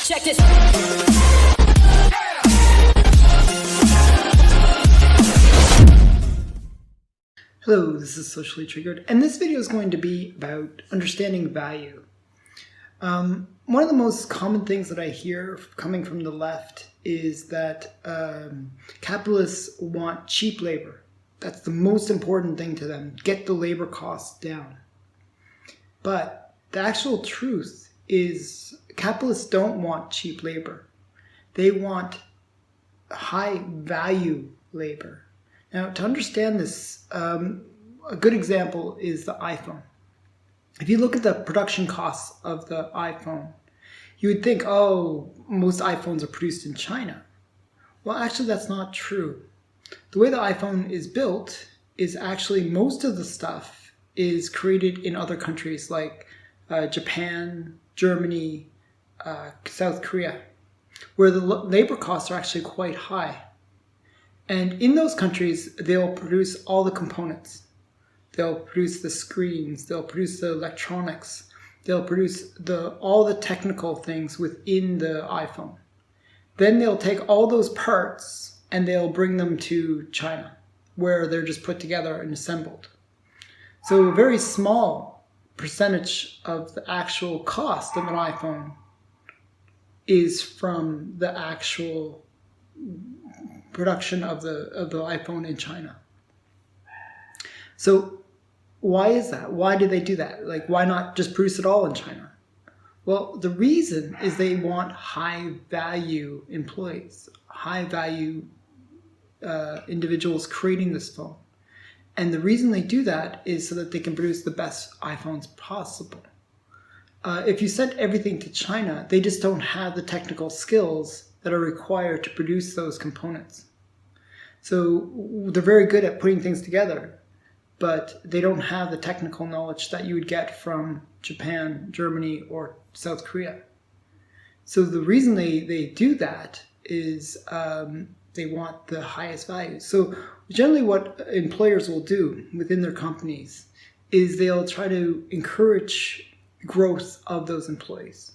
Check this. Hello, this is Socially Triggered, and this video is going to be about understanding value. One of the most common things that I hear coming from the left is that capitalists want cheap labor. That's the most important thing to them. Get the labor costs down. But the actual truth is capitalists don't want cheap labor. They want high value labor. Now, to understand this, a good example is the iPhone. If you look at the production costs of the iPhone, you would think, oh, most iPhones are produced in China. Well, actually, that's not true. The way the iPhone is built is actually most of the stuff is created in other countries like Japan, Germany, South Korea, where the labor costs are actually quite high. And in those countries, they'll produce all the components. They'll produce the screens, they'll produce the electronics, they'll produce all the technical things within the iPhone. Then they'll take all those parts and they'll bring them to China, where they're just put together and assembled. So a very small percentage of the actual cost of an iPhone is from the actual production of the iPhone in China. So why is that? Why do they do that? Like, why not just produce it all in China? Well, the reason is they want high value employees, high value individuals creating this phone. And the reason they do that is so that they can produce the best iPhones possible. If you sent everything to China, they just don't have the technical skills that are required to produce those components. So they're very good at putting things together, but they don't have the technical knowledge that you would get from Japan, Germany, or South Korea. So the reason they do that is they want the highest value. So generally what employers will do within their companies is they'll try to encourage growth of those employees.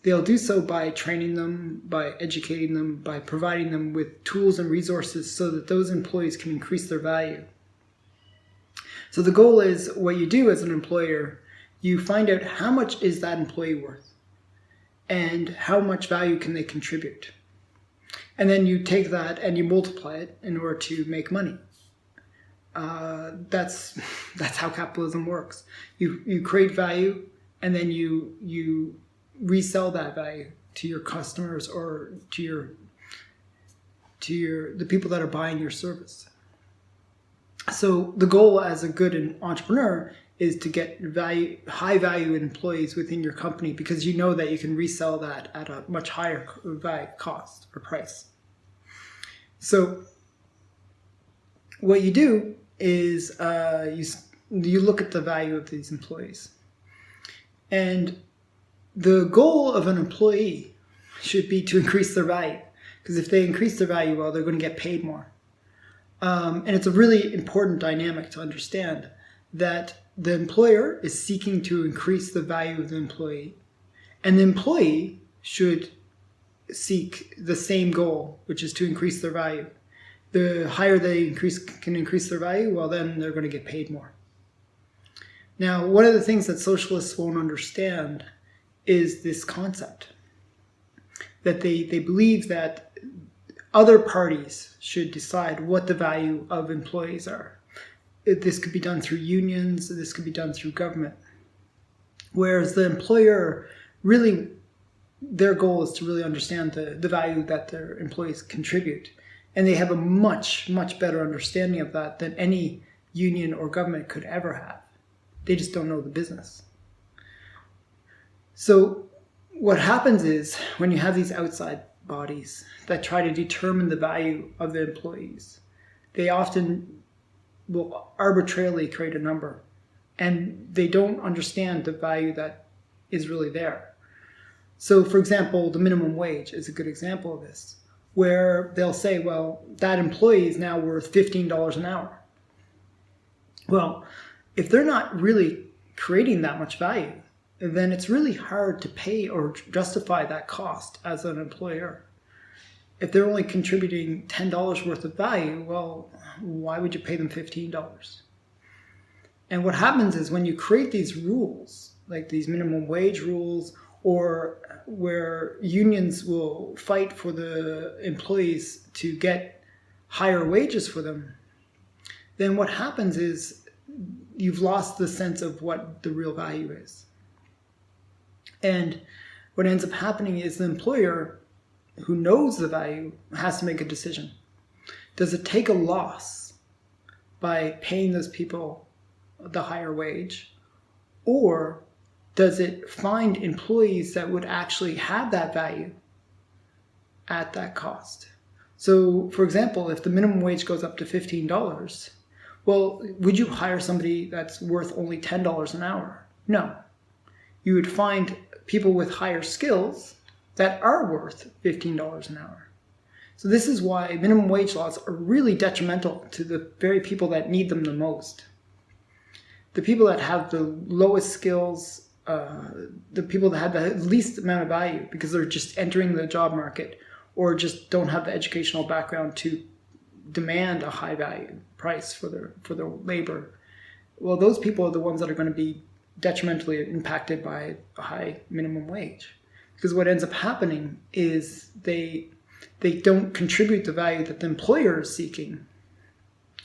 They'll do so by training them, by educating them, by providing them with tools and resources so that those employees can increase their value. So the goal is, what you do as an employer, you find out how much is that employee worth and how much value can they contribute. And then you take that and you multiply it in order to make money. That's how capitalism works. You create value and then you resell that value to your customers or to the people that are buying your service. So the goal as a good entrepreneur is to get high value employees within your company, because you know that you can resell that at a much higher cost or price. So what you do is you look at the value of these employees. And the goal of an employee should be to increase their value, because if they increase their value, well, they're going to get paid more. And it's a really important dynamic to understand that the employer is seeking to increase the value of the employee, and the employee should seek the same goal, which is to increase their value. The higher they can increase their value, well, then they're going to get paid more. Now, one of the things that socialists won't understand is this concept that they believe that other parties should decide what the value of employees are. This could be done through unions, this could be done through government. Whereas the employer, really, their goal is to really understand the value that their employees contribute. And they have a much, much better understanding of that than any union or government could ever have. They just don't know the business. So what happens is, when you have these outside bodies that try to determine the value of the employees, they often will arbitrarily create a number, and they don't understand the value that is really there. So for example, the minimum wage is a good example of this, where they'll say, well, that employee is now worth $15 an hour. Well, if they're not really creating that much value, then it's really hard to pay or justify that cost as an employer. If they're only contributing $10 worth of value, well, why would you pay them $15? And what happens is when you create these rules, like these minimum wage rules, or where unions will fight for the employees to get higher wages for them, then what happens is you've lost the sense of what the real value is. And what ends up happening is the employer who knows the value has to make a decision. Does it take a loss by paying those people the higher wage, or does it find employees that would actually have that value at that cost? So, for example, if the minimum wage goes up to $15, well, would you hire somebody that's worth only $10 an hour? No. You would find people with higher skills that are worth $15 an hour. So this is why minimum wage laws are really detrimental to the very people that need them the most. The people that have the lowest skills, the people that have the least amount of value because they're just entering the job market or just don't have the educational background to demand a high value price for their labor. Well, those people are the ones that are going to be detrimentally impacted by a high minimum wage. Because what ends up happening is they don't contribute the value that the employer is seeking,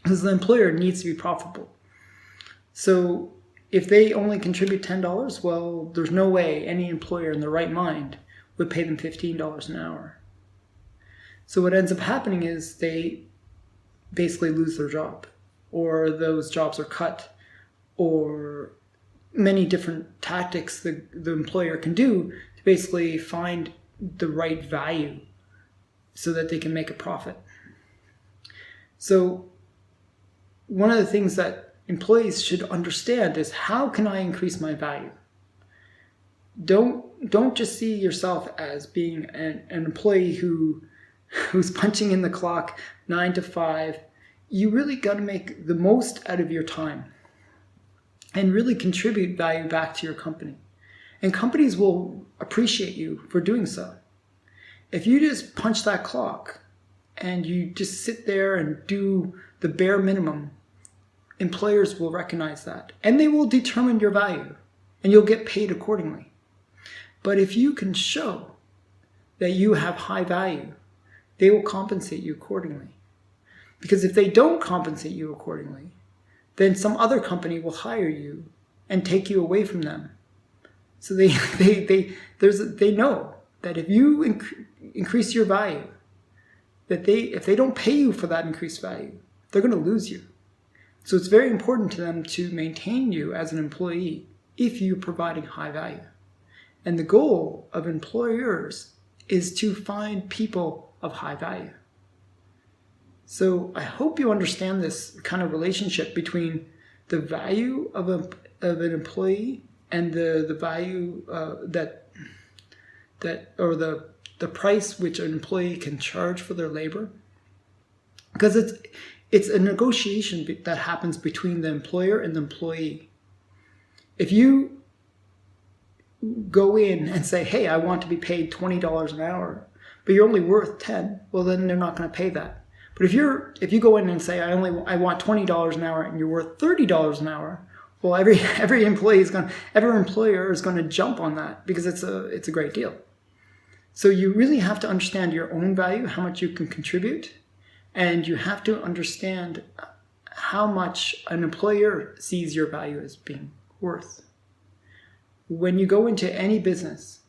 because the employer needs to be profitable. So if they only contribute $10, well, there's no way any employer in their right mind would pay them $15 an hour. So what ends up happening is they basically lose their job, or those jobs are cut, or many different tactics the employer can do to basically find the right value so that they can make a profit. So one of the things that employees should understand is, how can I increase my value? Don't just see yourself as being an employee who's punching in the clock 9 to 5. You really got to make the most out of your time and really contribute value back to your company. And companies will appreciate you for doing so. If you just punch that clock and you just sit there and do the bare minimum, employers will recognize that and they will determine your value and you'll get paid accordingly. But if you can show that you have high value, they will compensate you accordingly. Because if they don't compensate you accordingly, then some other company will hire you and take you away from them. So they know that if you increase your value, that if they don't pay you for that increased value, they're going to lose you. So it's very important to them to maintain you as an employee if you're providing high value. And the goal of employers is to find people of high value. So I hope you understand this kind of relationship between the value of an employee and the value the price which an employee can charge for their labor. Because it's a negotiation that happens between the employer and the employee. If you go in and say, hey, I want to be paid $20 an hour, but you're only worth 10, well, then they're not going to pay that. But if you go in and say, I want $20 an hour and you're worth $30 an hour, well, every employer is going to jump on that because it's a great deal. So you really have to understand your own value, how much you can contribute, and you have to understand how much an employer sees your value as being worth. When you go into any business,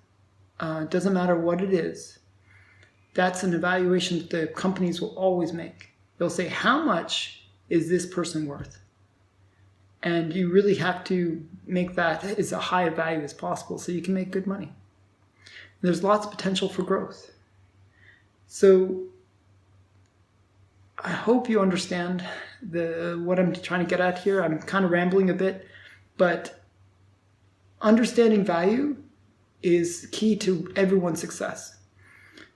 it doesn't matter what it is, that's an evaluation that the companies will always make. They'll say, how much is this person worth? And you really have to make that as a high value as possible so you can make good money. And there's lots of potential for growth. So I hope you understand what I'm trying to get at here. I'm kind of rambling a bit, but understanding value is key to everyone's success.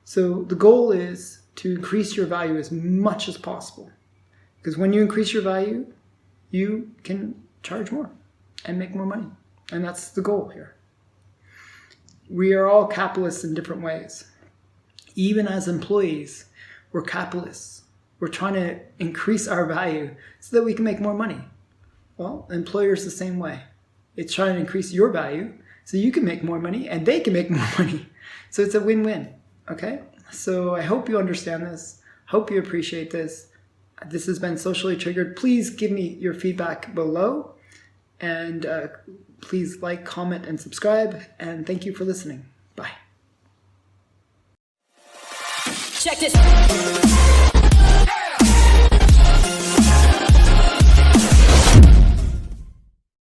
So the goal is to increase your value as much as possible. Because when you increase your value, you can charge more and make more money. And that's the goal here. We are all capitalists in different ways. Even as employees, we're capitalists. We're trying to increase our value so that we can make more money. Well, employers the same way. It's trying to increase your value so you can make more money and they can make more money. So it's a win-win, okay? So I hope you understand this. Hope you appreciate this. This has been Socially Triggered. Please give me your feedback below. And please like, comment, and subscribe. And thank you for listening. Bye. Check this.